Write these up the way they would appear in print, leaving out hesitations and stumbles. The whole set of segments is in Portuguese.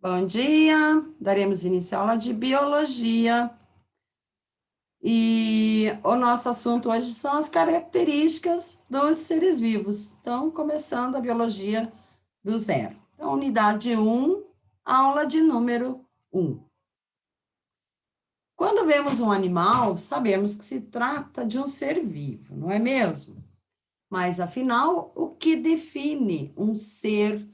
Bom dia, daremos início à aula de biologia e o nosso assunto hoje são as características dos seres vivos. Então, começando a biologia do zero. Então, unidade 1, aula de número 1. Quando vemos um animal, sabemos que se trata de um ser vivo, não é mesmo? Mas, afinal, o que define um ser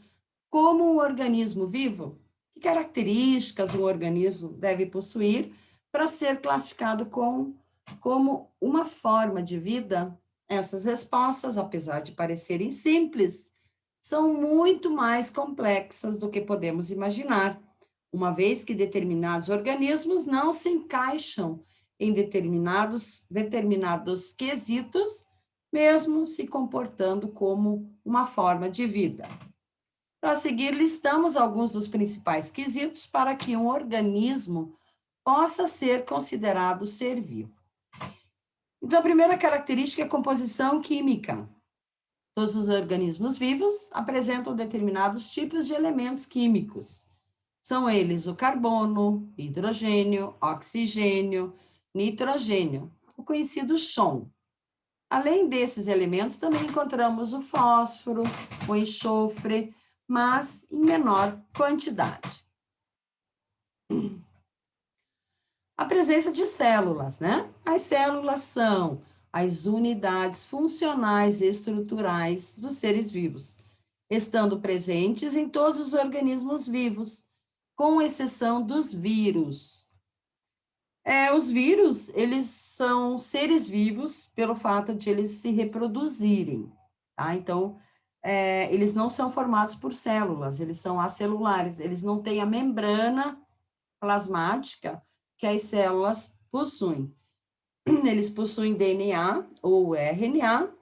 como um organismo vivo? Que características um organismo deve possuir para ser classificado como uma forma de vida? Essas respostas, apesar de parecerem simples, são muito mais complexas do que podemos imaginar, uma vez que determinados organismos não se encaixam em determinados quesitos, mesmo se comportando como uma forma de vida. Então, a seguir, listamos alguns dos principais quesitos para que um organismo possa ser considerado ser vivo. Então, a primeira característica é a composição química. Todos os organismos vivos apresentam determinados tipos de elementos químicos. São eles o carbono, hidrogênio, oxigênio, nitrogênio, o conhecido chão. Além desses elementos, também encontramos o fósforo, o enxofre, mas em menor quantidade. A presença de células, né? As células são as unidades funcionais e estruturais dos seres vivos, estando presentes em todos os organismos vivos, com exceção dos vírus. Os vírus, eles são seres vivos pelo fato de eles se reproduzirem, tá? Então, eles não são formados por células, eles são acelulares, eles não têm a membrana plasmática que as células possuem. Eles possuem DNA ou RNA,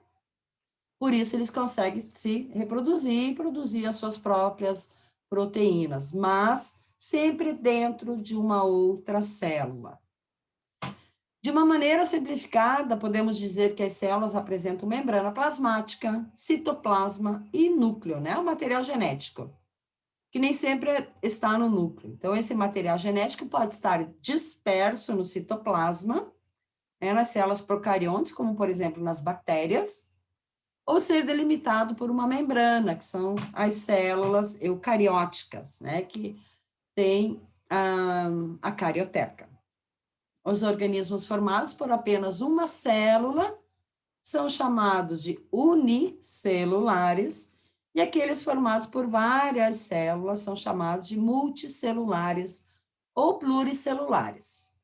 por isso eles conseguem se reproduzir e produzir as suas próprias proteínas, mas sempre dentro de uma outra célula. De uma maneira simplificada, podemos dizer que as células apresentam membrana plasmática, citoplasma e núcleo, né? O material genético, que nem sempre está no núcleo. Então, esse material genético pode estar disperso no citoplasma, né, nas células procariontes, como, por exemplo, nas bactérias, ou ser delimitado por uma membrana, que são as células eucarióticas, né, que tem a carioteca. Os organismos formados por apenas uma célula são chamados de unicelulares, e aqueles formados por várias células são chamados de multicelulares ou pluricelulares.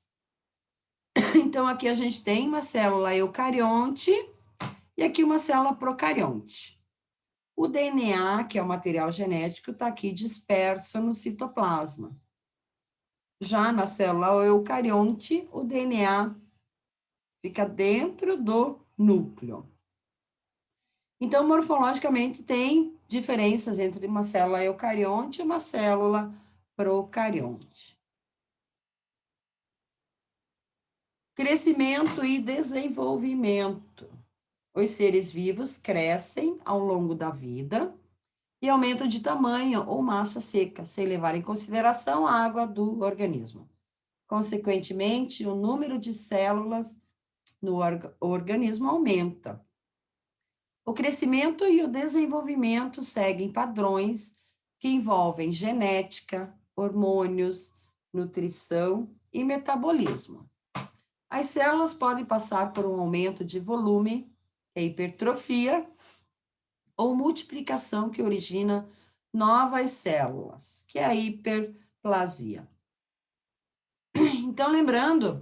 Então, aqui a gente tem uma célula eucarionte e aqui uma célula procarionte. O DNA, que é o material genético, está aqui disperso no citoplasma. Já na célula eucarionte, o DNA fica dentro do núcleo. Então, morfologicamente, tem diferenças entre uma célula eucarionte e uma célula procarionte. Crescimento e desenvolvimento. Os seres vivos crescem ao longo da vida e aumentam de tamanho ou massa seca, sem levar em consideração a água do organismo. Consequentemente, o número de células no organismo aumenta. O crescimento e o desenvolvimento seguem padrões que envolvem genética, hormônios, nutrição e metabolismo. As células podem passar por um aumento de volume, que é hipertrofia, ou multiplicação, que origina novas células, que é a hiperplasia. Então, lembrando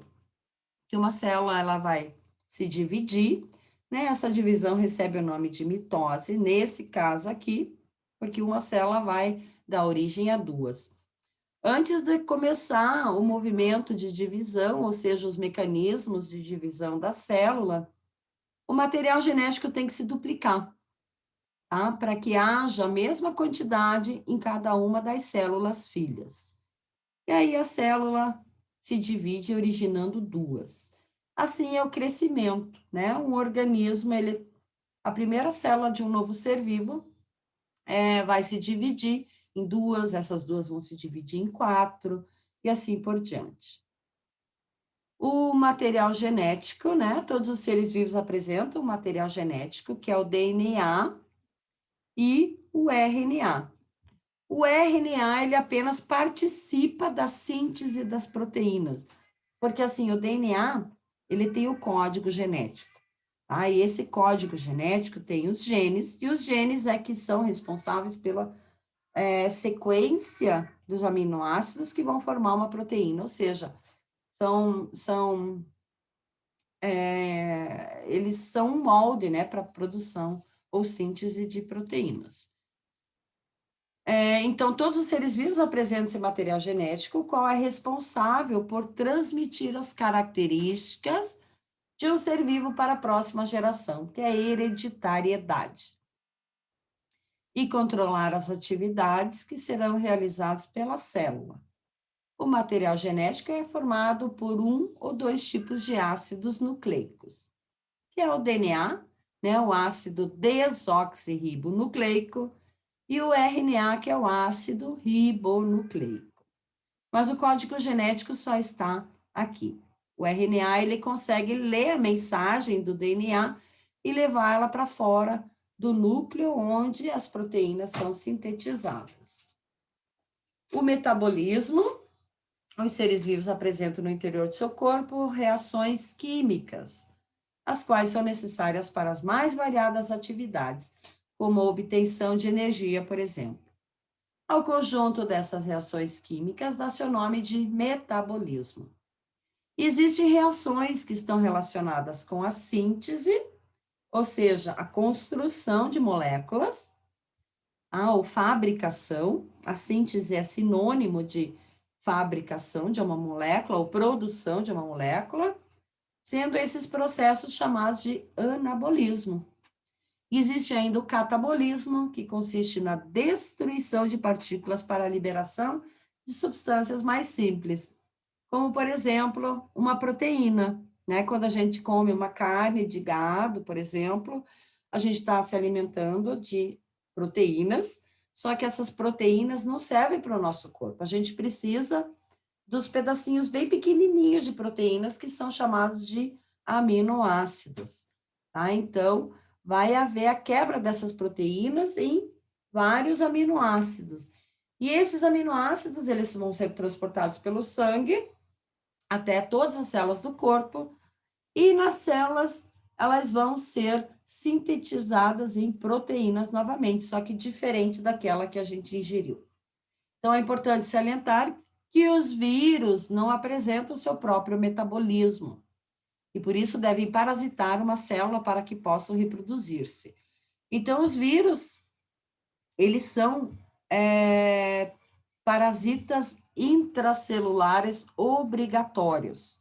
que uma célula ela vai se dividir, né? Essa divisão recebe o nome de mitose, nesse caso aqui, porque uma célula vai dar origem a duas. Antes de começar o movimento de divisão, ou seja, os mecanismos de divisão da célula, o material genético tem que se duplicar, tá? Para que haja a mesma quantidade em cada uma das células filhas. E aí a célula se divide originando duas. Assim é o crescimento, né? Um organismo, a primeira célula de um novo ser vivo vai se dividir em duas, essas duas vão se dividir em quatro, e assim por diante. O material genético, né? Todos os seres vivos apresentam material genético, que é o DNA e o RNA. O RNA, ele apenas participa da síntese das proteínas, porque assim, o DNA, ele tem o código genético, tá? E esse código genético tem os genes, e os genes é que são responsáveis pela sequência dos aminoácidos que vão formar uma proteína, ou seja, eles são um molde, né, para produção ou síntese de proteínas. Então, todos os seres vivos apresentam esse material genético, o qual é responsável por transmitir as características de um ser vivo para a próxima geração, que é a hereditariedade, e controlar as atividades que serão realizadas pela célula. O material genético é formado por um ou dois tipos de ácidos nucleicos, que é o DNA, né, o ácido desoxirribonucleico, e o RNA, que é o ácido ribonucleico. Mas o código genético só está aqui. O RNA, ele consegue ler a mensagem do DNA e levar ela para fora do núcleo onde as proteínas são sintetizadas. O metabolismo, os seres vivos apresentam no interior do seu corpo reações químicas, as quais são necessárias para as mais variadas atividades, como a obtenção de energia, por exemplo. Ao conjunto dessas reações químicas dá seu nome de metabolismo. Existem reações que estão relacionadas com a síntese, ou seja, a construção de moléculas, ou fabricação. A síntese é sinônimo de fabricação de uma molécula ou produção de uma molécula, sendo esses processos chamados de anabolismo. Existe ainda o catabolismo, que consiste na destruição de partículas para a liberação de substâncias mais simples, como, por exemplo, uma proteína, né? Quando a gente come uma carne de gado, por exemplo, a gente está se alimentando de proteínas, só que essas proteínas não servem para o nosso corpo. A gente precisa dos pedacinhos bem pequenininhos de proteínas, que são chamados de aminoácidos, tá? Então, vai haver a quebra dessas proteínas em vários aminoácidos. E esses aminoácidos, eles vão ser transportados pelo sangue até todas as células do corpo, e nas células elas vão ser sintetizadas em proteínas novamente, só que diferente daquela que a gente ingeriu. Então, é importante salientar que os vírus não apresentam seu próprio metabolismo, e por isso devem parasitar uma célula para que possam reproduzir-se. Então, os vírus, eles são parasitas intracelulares obrigatórios,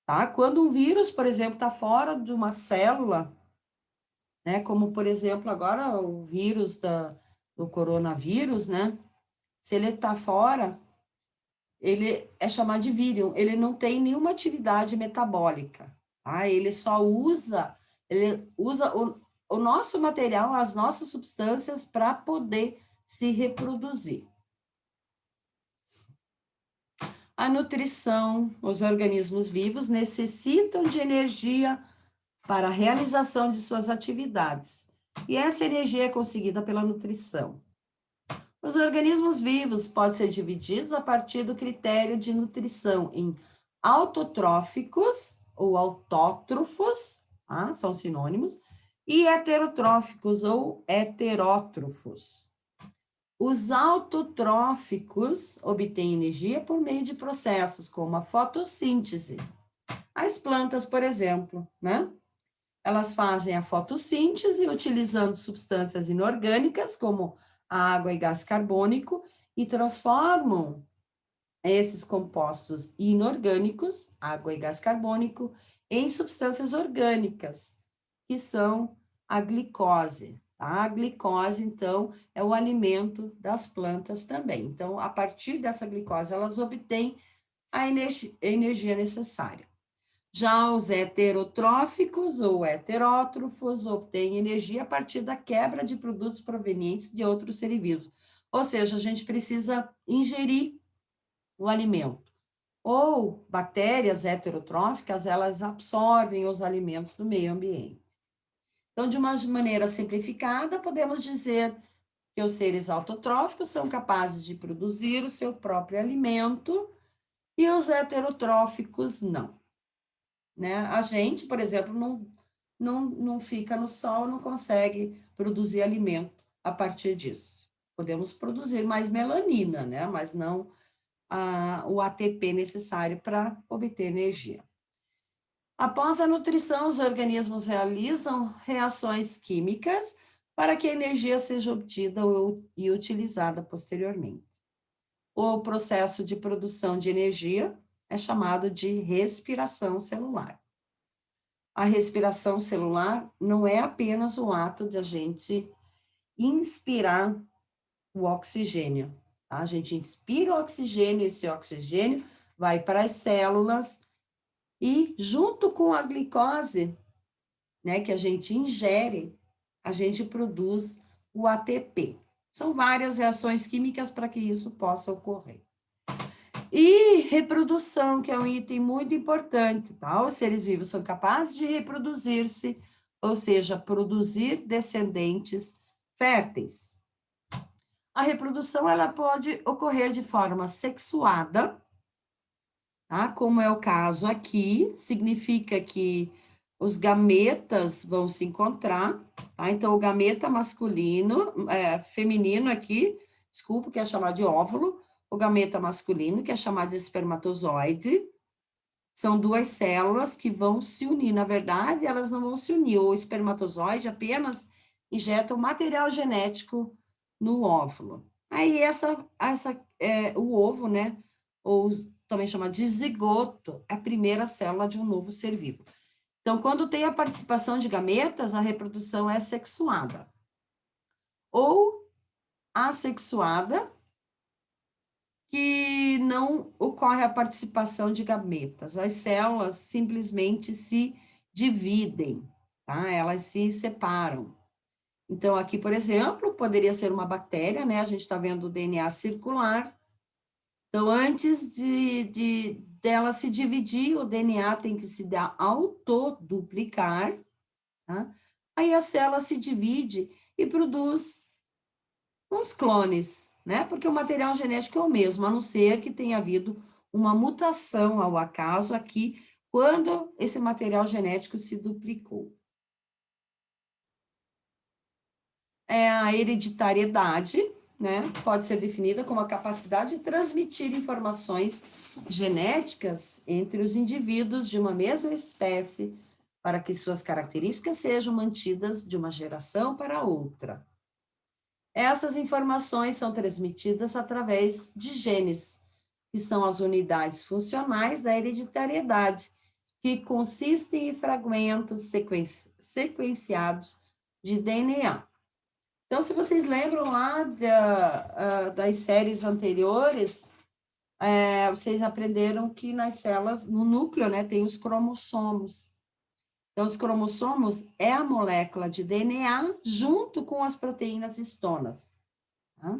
tá? Quando um vírus, por exemplo, está fora de uma célula, né, como, por exemplo, agora o vírus do coronavírus, né, se ele está fora, ele é chamado de vírion, ele não tem nenhuma atividade metabólica, tá? Ele usa o nosso material, as nossas substâncias para poder se reproduzir. A nutrição, os organismos vivos necessitam de energia para a realização de suas atividades, e essa energia é conseguida pela nutrição. Os organismos vivos podem ser divididos a partir do critério de nutrição em autotróficos ou autótrofos, tá? São sinônimos, e heterotróficos ou heterótrofos. Os autotróficos obtêm energia por meio de processos como a fotossíntese. As plantas, por exemplo, né? Elas fazem a fotossíntese utilizando substâncias inorgânicas, como a água e gás carbônico, e transformam esses compostos inorgânicos, água e gás carbônico, em substâncias orgânicas, que são a glicose. A glicose, então, é o alimento das plantas também. Então, a partir dessa glicose, elas obtêm a energia necessária. Já os heterotróficos ou heterótrofos obtêm energia a partir da quebra de produtos provenientes de outros seres vivos. Ou seja, a gente precisa ingerir o alimento. Ou bactérias heterotróficas, elas absorvem os alimentos do meio ambiente. Então, de uma maneira simplificada, podemos dizer que os seres autotróficos são capazes de produzir o seu próprio alimento e os heterotróficos não. Né? A gente, por exemplo, não fica no sol, não consegue produzir alimento a partir disso. Podemos produzir mais melanina, né? Mas não o ATP necessário para obter energia. Após a nutrição, os organismos realizam reações químicas para que a energia seja obtida e utilizada posteriormente. O processo de produção de energia é chamado de respiração celular. A respiração celular não é apenas o ato de a gente inspirar o oxigênio. Tá? A gente inspira o oxigênio, esse oxigênio vai para as células e, junto com a glicose, né, que a gente ingere, a gente produz o ATP. São várias reações químicas para que isso possa ocorrer. E reprodução, que é um item muito importante, tá? Os seres vivos são capazes de reproduzir-se, ou seja, produzir descendentes férteis. A reprodução, ela pode ocorrer de forma sexuada, tá? Como é o caso aqui, significa que os gametas vão se encontrar, tá? Então, o gameta masculino, feminino aqui, desculpa, que é chamado de óvulo, o gameta masculino, que é chamado de espermatozoide, são duas células que vão se unir. Na verdade, elas não vão se unir. O espermatozoide apenas injeta o material genético no óvulo. Aí, o ovo, né, ou também chamado de zigoto, é a primeira célula de um novo ser vivo. Então, quando tem a participação de gametas, a reprodução é sexuada. Ou assexuada, que não ocorre a participação de gametas. As células simplesmente se dividem, tá? Elas se separam. Então, aqui, por exemplo, poderia ser uma bactéria, né? A gente está vendo o DNA circular. Então, antes dela se dividir, o DNA tem que se autoduplicar, tá? Aí a célula se divide e produz os clones, né? Porque o material genético é o mesmo, a não ser que tenha havido uma mutação ao acaso aqui, quando esse material genético se duplicou. A hereditariedade, né? Pode ser definida como a capacidade de transmitir informações genéticas entre os indivíduos de uma mesma espécie para que suas características sejam mantidas de uma geração para outra. Essas informações são transmitidas através de genes, que são as unidades funcionais da hereditariedade, que consistem em fragmentos sequenciados de DNA. Então, se vocês lembram lá das séries anteriores, vocês aprenderam que nas células, no núcleo, né, tem os cromossomos. Então, os cromossomos é a molécula de DNA junto com as proteínas histonas. Tá?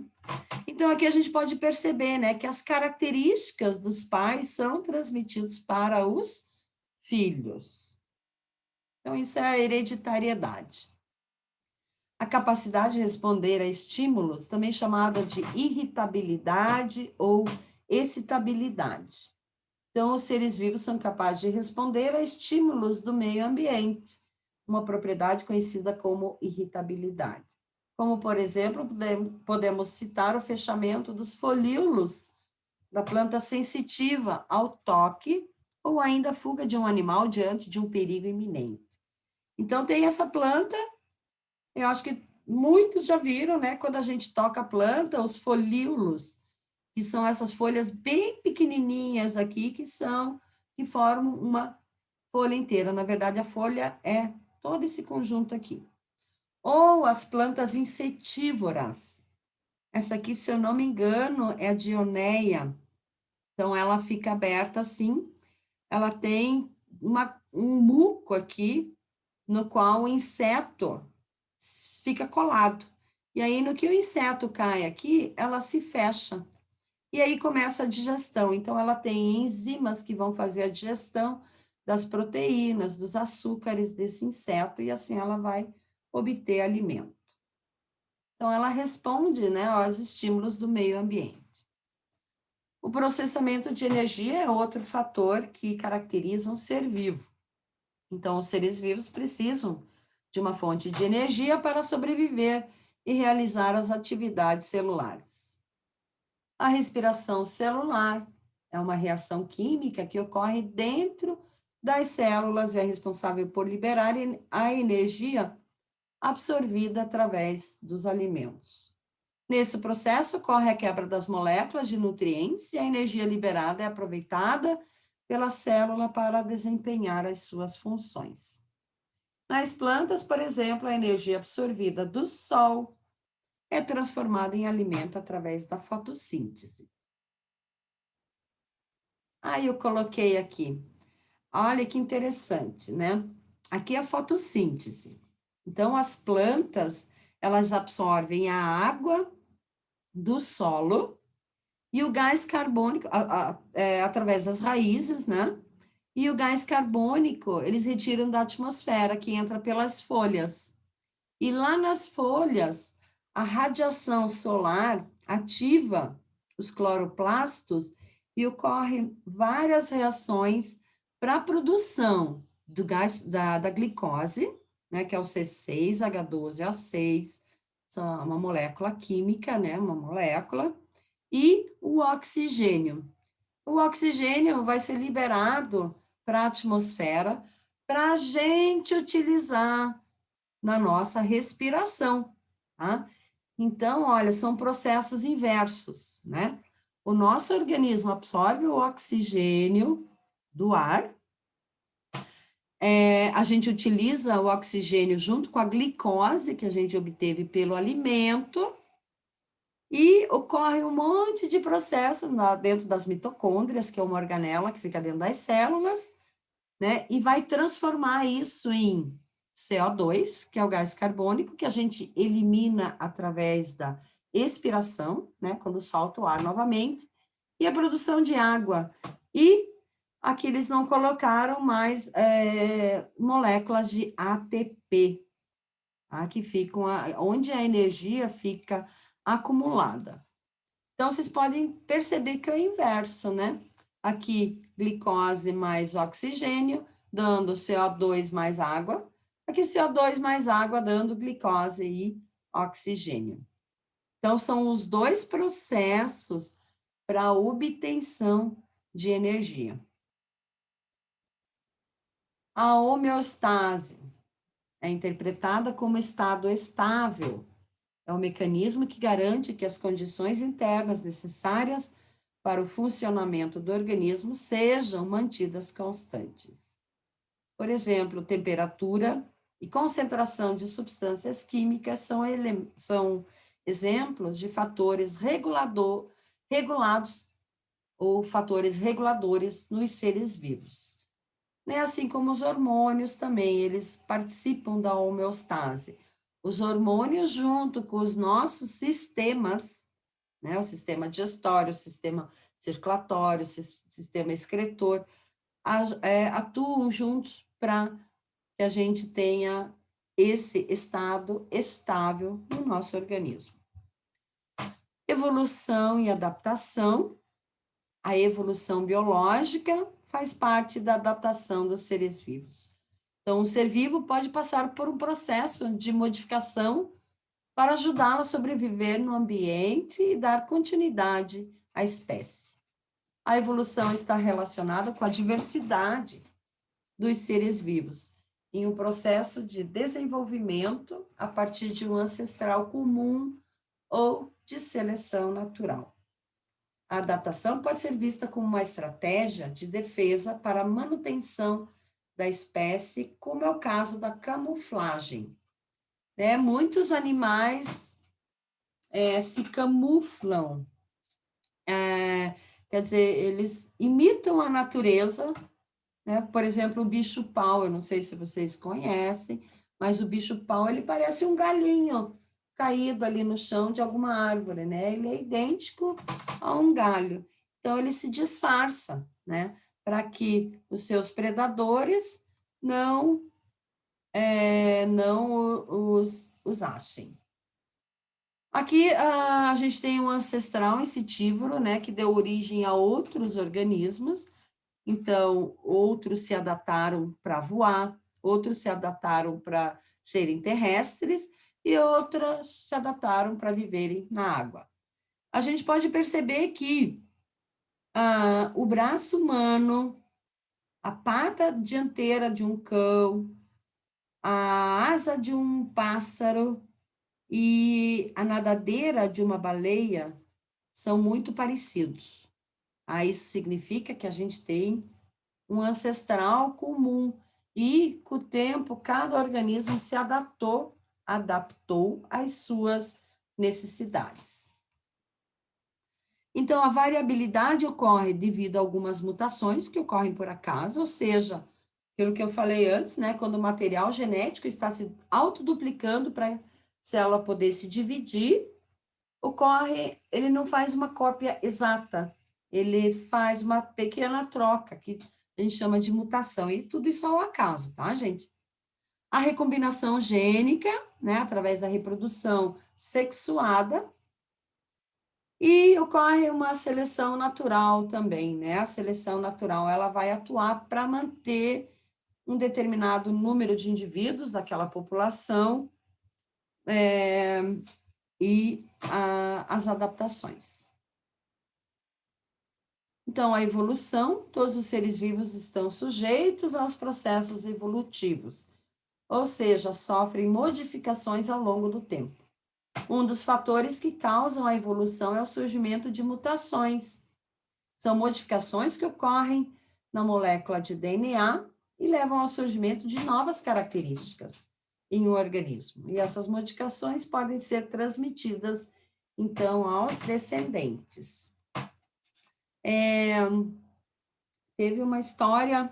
Então, aqui a gente pode perceber, né, que as características dos pais são transmitidas para os filhos. Então, isso é a hereditariedade. A capacidade de responder a estímulos, também chamada de irritabilidade ou excitabilidade. Então, os seres vivos são capazes de responder a estímulos do meio ambiente, uma propriedade conhecida como irritabilidade. Como, por exemplo, podemos citar o fechamento dos folíolos da planta sensitiva ao toque ou ainda a fuga de um animal diante de um perigo iminente. Então, tem essa planta, eu acho que muitos já viram, né? Quando a gente toca a planta, os folíolos, que são essas folhas bem pequenininhas aqui, que formam uma folha inteira. Na verdade, a folha é todo esse conjunto aqui. Ou as plantas insetívoras. Essa aqui, se eu não me engano, é a dioneia. Então, ela fica aberta assim. Ela tem um muco aqui, no qual o inseto fica colado. E aí, no que o inseto cai aqui, ela se fecha. E aí começa a digestão. Então, ela tem enzimas que vão fazer a digestão das proteínas, dos açúcares desse inseto, e assim ela vai obter alimento. Então, ela responde, né, aos estímulos do meio ambiente. O processamento de energia é outro fator que caracteriza um ser vivo. Então, os seres vivos precisam de uma fonte de energia para sobreviver e realizar as atividades celulares. A respiração celular é uma reação química que ocorre dentro das células e é responsável por liberar a energia absorvida através dos alimentos. Nesse processo, ocorre a quebra das moléculas de nutrientes e a energia liberada é aproveitada pela célula para desempenhar as suas funções. Nas plantas, por exemplo, a energia absorvida do sol é transformada em alimento através da fotossíntese. Aí eu coloquei aqui. Olha que interessante, né? Aqui é a fotossíntese. Então, as plantas, elas absorvem a água do solo e o gás carbônico, através das raízes, né? E o gás carbônico, eles retiram da atmosfera, que entra pelas folhas. E lá nas folhas, a radiação solar ativa os cloroplastos e ocorrem várias reações para a produção do gás da glicose, né, que é o C6H12O6, são uma molécula química, né, uma molécula, e o oxigênio. O oxigênio vai ser liberado para a atmosfera para a gente utilizar na nossa respiração, tá? Então, olha, são processos inversos, né? O nosso organismo absorve o oxigênio do ar, a gente utiliza o oxigênio junto com a glicose que a gente obteve pelo alimento, e ocorre um monte de processo dentro das mitocôndrias, que é uma organela que fica dentro das células, né? E vai transformar isso em CO2, que é o gás carbônico, que a gente elimina através da expiração, né? Quando solta o ar novamente, e a produção de água. E aqui eles não colocaram mais moléculas de ATP, tá? Que ficam onde a energia fica acumulada. Então, vocês podem perceber que é o inverso, né? Aqui, glicose mais oxigênio, dando CO2 mais água. Aqui, CO2 mais água, dando glicose e oxigênio. Então, são os dois processos para a obtenção de energia. A homeostase é interpretada como estado estável. É um mecanismo que garante que as condições internas necessárias para o funcionamento do organismo sejam mantidas constantes. Por exemplo, temperatura e concentração de substâncias químicas são exemplos de fatores regulados ou fatores reguladores nos seres vivos. Né? Assim como os hormônios também, eles participam da homeostase. Os hormônios, junto com os nossos sistemas, né? O sistema digestório, o sistema circulatório, o sistema excretor, atuam juntos para que a gente tenha esse estado estável no nosso organismo. Evolução e adaptação. A evolução biológica faz parte da adaptação dos seres vivos. Então, o ser vivo pode passar por um processo de modificação para ajudá-lo a sobreviver no ambiente e dar continuidade à espécie. A evolução está relacionada com a diversidade dos seres vivos, em um processo de desenvolvimento a partir de um ancestral comum ou de seleção natural. A adaptação pode ser vista como uma estratégia de defesa para a manutenção da espécie, como é o caso da camuflagem. Né? Muitos animais se camuflam, quer dizer, eles imitam a natureza, né? Por exemplo, o bicho-pau, eu não sei se vocês conhecem, mas o bicho-pau, ele parece um galinho, caído ali no chão de alguma árvore, né? Ele é idêntico a um galho. Então, ele se disfarça, né? Para que os seus predadores não os achem. Aqui a gente tem um ancestral insitívoro, né? Que deu origem a outros organismos. Então, outros se adaptaram para voar, outros se adaptaram para serem terrestres e outros se adaptaram para viverem na água. A gente pode perceber que o braço humano, a pata dianteira de um cão, a asa de um pássaro e a nadadeira de uma baleia são muito parecidos. Isso significa que a gente tem um ancestral comum e, com o tempo, cada organismo se adaptou às suas necessidades. Então, a variabilidade ocorre devido a algumas mutações que ocorrem por acaso, ou seja, pelo que eu falei antes, né, quando o material genético está se autoduplicando para a célula poder se dividir, ele não faz uma cópia exata, ele faz uma pequena troca, que a gente chama de mutação, e tudo isso é ao acaso, tá, gente? A recombinação gênica, né, através da reprodução sexuada, e ocorre uma seleção natural também, né? A seleção natural, ela vai atuar para manter um determinado número de indivíduos daquela população e as adaptações. Então, a evolução, todos os seres vivos estão sujeitos aos processos evolutivos, ou seja, sofrem modificações ao longo do tempo. Um dos fatores que causam a evolução é o surgimento de mutações. São modificações que ocorrem na molécula de DNA e levam ao surgimento de novas características em um organismo. E essas modificações podem ser transmitidas, então, aos descendentes. Teve uma história,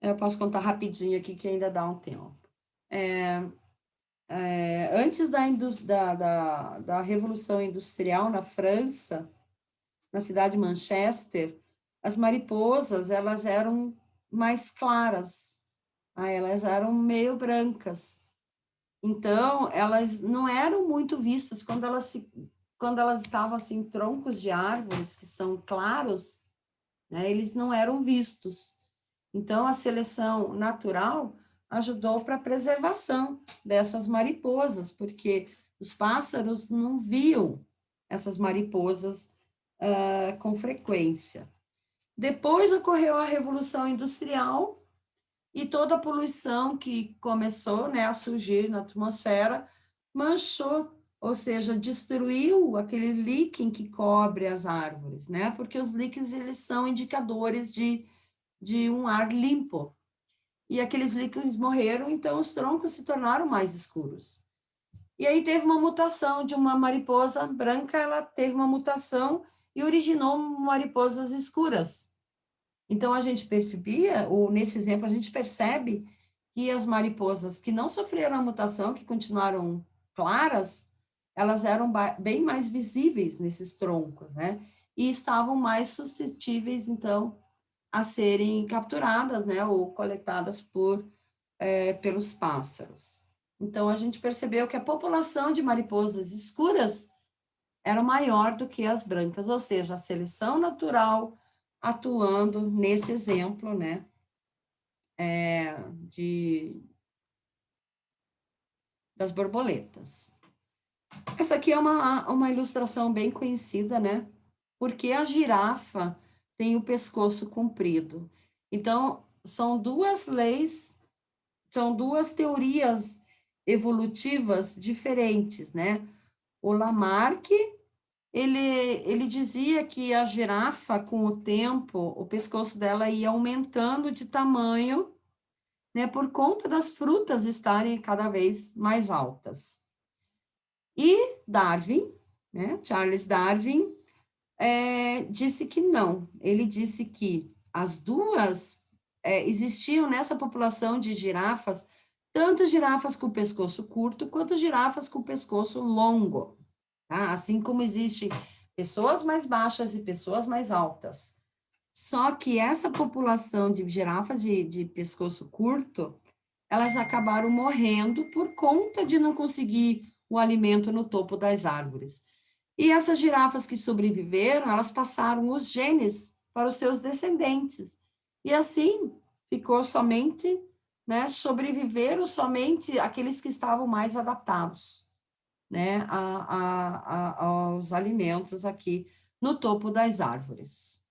eu posso contar rapidinho aqui, que ainda dá um tempo. Antes da Revolução Industrial na França, na cidade de Manchester, as mariposas, elas eram mais claras, elas eram meio brancas. Então, elas não eram muito vistas quando elas estavam assim, em troncos de árvores que são claros, né, eles não eram vistos. Então, a seleção natural ajudou para a preservação dessas mariposas, porque os pássaros não viam essas mariposas com frequência. Depois ocorreu a Revolução Industrial e toda a poluição que começou, né, a surgir na atmosfera manchou, ou seja, destruiu aquele líquen que cobre as árvores, né? Porque os líquens, eles são indicadores de um ar limpo. E aqueles líquens morreram, então os troncos se tornaram mais escuros. E aí teve uma mutação de uma mariposa branca, ela teve uma mutação e originou mariposas escuras. Então, a gente percebia, ou nesse exemplo, a gente percebe que as mariposas que não sofreram a mutação, que continuaram claras, elas eram bem mais visíveis nesses troncos, né? E estavam mais suscetíveis, então, a serem capturadas, né? Ou coletadas pelos pássaros. Então, a gente percebeu que a população de mariposas escuras era maior do que as brancas, ou seja, a seleção natural atuando nesse exemplo, né, das borboletas. Essa aqui é uma ilustração bem conhecida, né, porque a girafa tem o pescoço comprido. Então, são duas teorias evolutivas diferentes, né? O Lamarck, ele dizia que a girafa, com o tempo, o pescoço dela ia aumentando de tamanho, né, por conta das frutas estarem cada vez mais altas. E Darwin, né, Charles Darwin, disse que não. Ele disse que as duas existiam nessa população de girafas tanto girafas com pescoço curto, quanto girafas com pescoço longo, tá? Assim como existem pessoas mais baixas e pessoas mais altas. Só que essa população de girafas de pescoço curto, elas acabaram morrendo por conta de não conseguir o alimento no topo das árvores. E essas girafas que sobreviveram, elas passaram os genes para os seus descendentes. E assim ficou somente, né, sobreviveram somente aqueles que estavam mais adaptados, né, aos alimentos aqui no topo das árvores.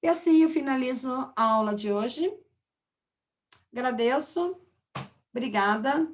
E assim eu finalizo a aula de hoje. Agradeço. Obrigada.